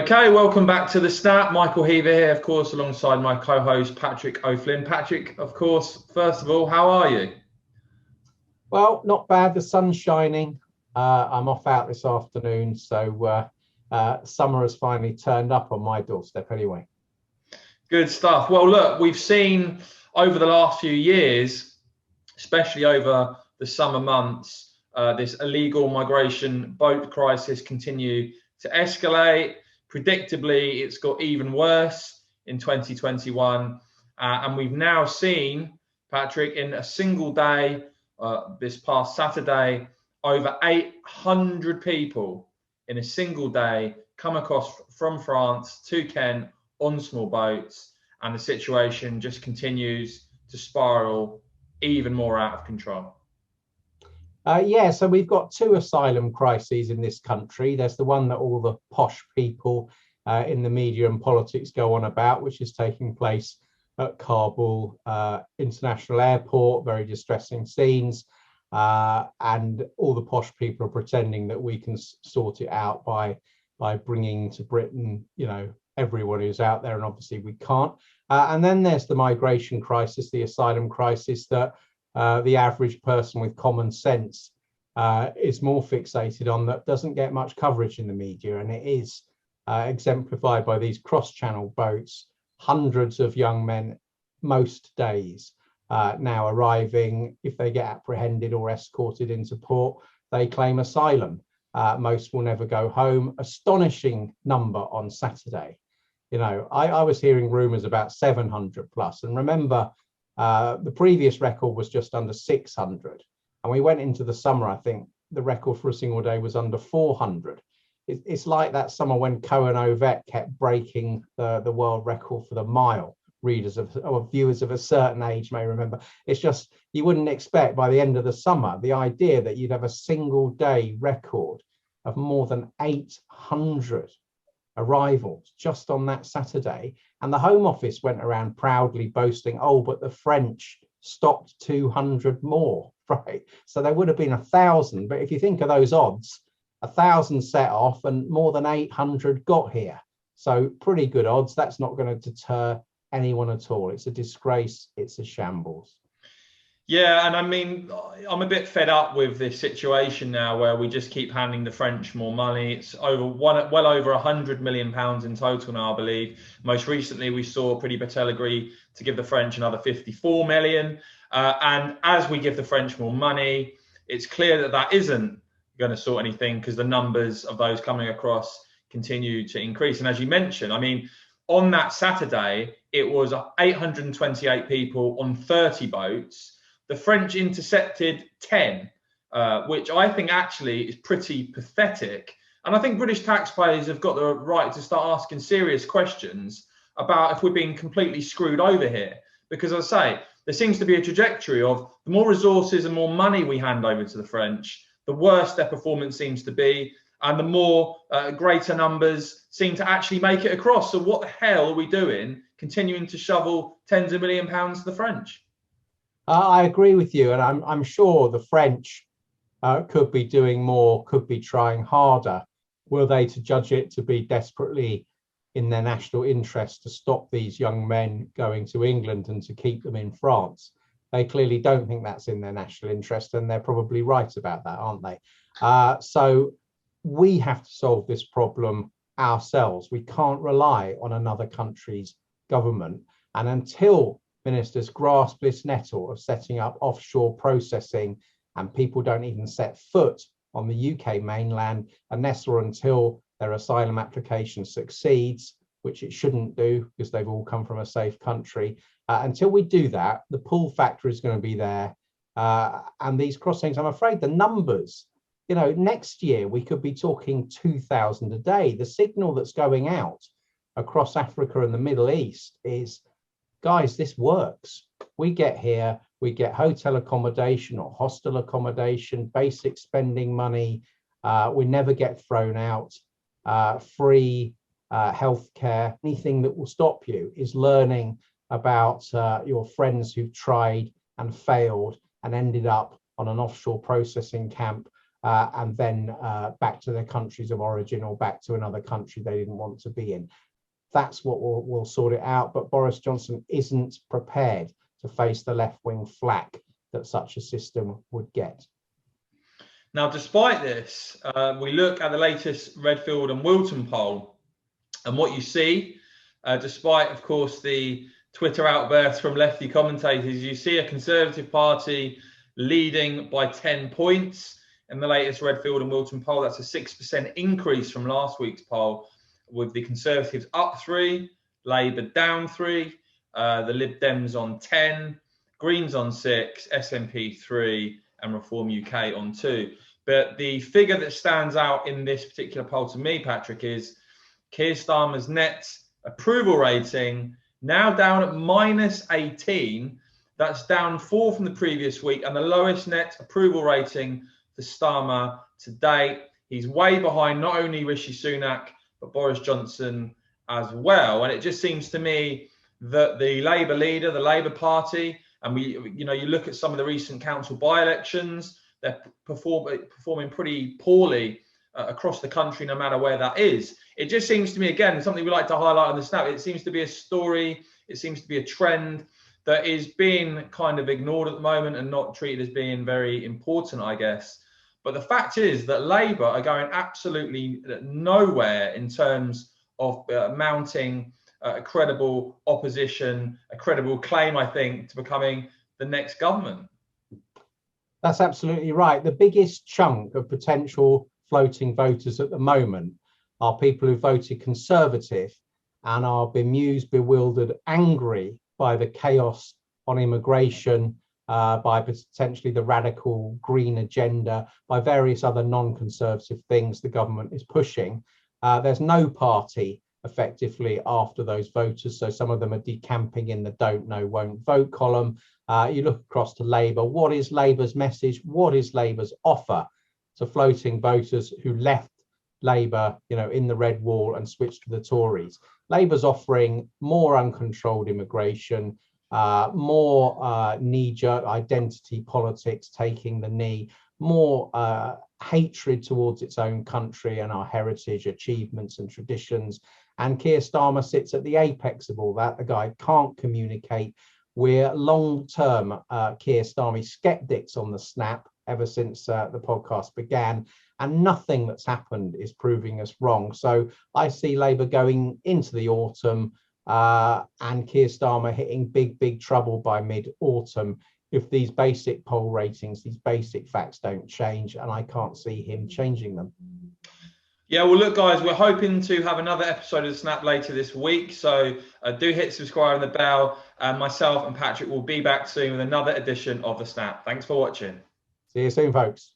Okay, welcome back to the Snap. Michael Heaver here, of course, alongside my co-host Patrick O'Flynn. Patrick, of course, first of all, how are you? Well, not bad. The sun's shining. I'm off out this afternoon, so summer has finally turned up on my doorstep anyway. Good stuff. Well, look, we've seen over the last few years, especially over the summer months, this illegal migration boat crisis continue to escalate. Predictably, it's got even worse in 2021. And we've now seen, Patrick, in a single day, this past Saturday, over 800 people in a single day come across from France to Kent on small boats, and the situation just continues to spiral even more out of control. So we've got two asylum crises in this country. There's the one that all the posh people in the media and politics go on about, which is taking place at Kabul International Airport, very distressing scenes. And all the posh people are pretending that we can sort it out by bringing to Britain, everyone who's out there, and obviously we can't. And then there's the migration crisis, the asylum crisis that the average person with common sense is more fixated on, that doesn't get much coverage in the media, and it is exemplified by these cross-channel boats, hundreds of young men most days now arriving. If they get apprehended or escorted into port, they claim asylum. Most will never go home. Astonishing number on Saturday. I was hearing rumours about 700 plus, and remember, the previous record was just under 600, and we went into the summer, I think the record for a single day was under 400. It's like that summer when Cohen Ovett kept breaking the world record for the mile. Readers or viewers of a certain age may remember. It's just, you wouldn't expect by the end of the summer the idea that you'd have a single day record of more than 800 arrivals just on that Saturday. And the Home Office went around proudly boasting, oh, but the French stopped 200 more, right? So there would have been 1,000. But if you think of those odds, 1,000 set off and more than 800 got here. So pretty good odds. That's not going to deter anyone at all. It's a disgrace. It's a shambles. Yeah, and I mean, I'm a bit fed up with this situation now where we just keep handing the French more money. It's well over £100 million in total now, I believe. Most recently, we saw Priti Patel agree to give the French another 54 million. And as we give the French more money, it's clear that that isn't going to sort anything, because the numbers of those coming across continue to increase. And as you mentioned, I mean, on that Saturday, it was 828 people on 30 boats. The French intercepted 10, which I think actually is pretty pathetic. And I think British taxpayers have got the right to start asking serious questions about if we're being completely screwed over here. Because as I say, there seems to be a trajectory of the more resources and more money we hand over to the French, the worse their performance seems to be, and the more greater numbers seem to actually make it across. So what the hell are we doing continuing to shovel tens of £millions to the French? I agree with you, and I'm sure the French could be doing more, could be trying harder. Were they to judge it to be desperately in their national interest to stop these young men going to England and to keep them in France? They clearly don't think that's in their national interest, and they're probably right about that, aren't they? So we have to solve this problem ourselves. We can't rely on another country's government. And until ministers grasp this nettle of setting up offshore processing, and people don't even set foot on the UK mainland unless or until their asylum application succeeds, which it shouldn't do because they've all come from a safe country. Until we do that, the pull factor is going to be there. And these crossings, I'm afraid the numbers, next year we could be talking 2,000 a day. The signal that's going out across Africa and the Middle East is, guys, this works. We get here, we get hotel accommodation or hostel accommodation, basic spending money. We never get thrown out. Free healthcare. Anything that will stop you is learning about your friends who've tried and failed and ended up on an offshore processing camp and then back to their countries of origin or back to another country they didn't want to be in. That's what will sort it out. But Boris Johnson isn't prepared to face the left-wing flack that such a system would get. Now, despite this, we look at the latest Redfield and Wilton poll, and what you see, despite, of course, the Twitter outbursts from lefty commentators, you see a Conservative Party leading by 10 points in the latest Redfield and Wilton poll. That's a 6% increase from last week's poll, with the Conservatives up 3, Labour down 3, the Lib Dems on 10, Greens on 6, SNP 3, and Reform UK on 2. But the figure that stands out in this particular poll to me, Patrick, is Keir Starmer's net approval rating now down at -18. That's down 4 from the previous week, and the lowest net approval rating for Starmer to date. He's way behind not only Rishi Sunak, but Boris Johnson as well. And it just seems to me that the Labour leader, the Labour Party, and you look at some of the recent council by-elections, they're performing pretty poorly across the country, no matter where that is. It just seems to me, again, something we like to highlight on the Snap, it seems to be a story, it seems to be a trend that is being kind of ignored at the moment and not treated as being very important, I guess. But the fact is that Labour are going absolutely nowhere in terms of mounting a credible opposition, a credible claim, I think, to becoming the next government. That's absolutely right. The biggest chunk of potential floating voters at the moment are people who voted Conservative and are bemused, bewildered, angry by the chaos on immigration, by potentially the radical green agenda, by various other non-conservative things the government is pushing. There's no party effectively after those voters. So some of them are decamping in the don't know, won't vote column. You look across to Labour. What is Labour's message? What is Labour's offer to floating voters who left Labour, in the red wall and switched to the Tories? Labour's offering more uncontrolled immigration, more knee-jerk identity politics taking the knee, more hatred towards its own country and our heritage, achievements and traditions. And Keir Starmer sits at the apex of all that. The guy can't communicate. We're long-term Keir Starmer skeptics on the Snap ever since the podcast began, and nothing that's happened is proving us wrong. So I see Labour going into the autumn and Keir Starmer hitting big trouble by mid-autumn if these basic poll ratings, these basic facts don't change, and I can't see him changing them. Yeah, well, look, guys, we're hoping to have another episode of the Snap later this week. So do hit subscribe and the bell. And myself and Patrick will be back soon with another edition of the Snap. Thanks for watching. See you soon, folks.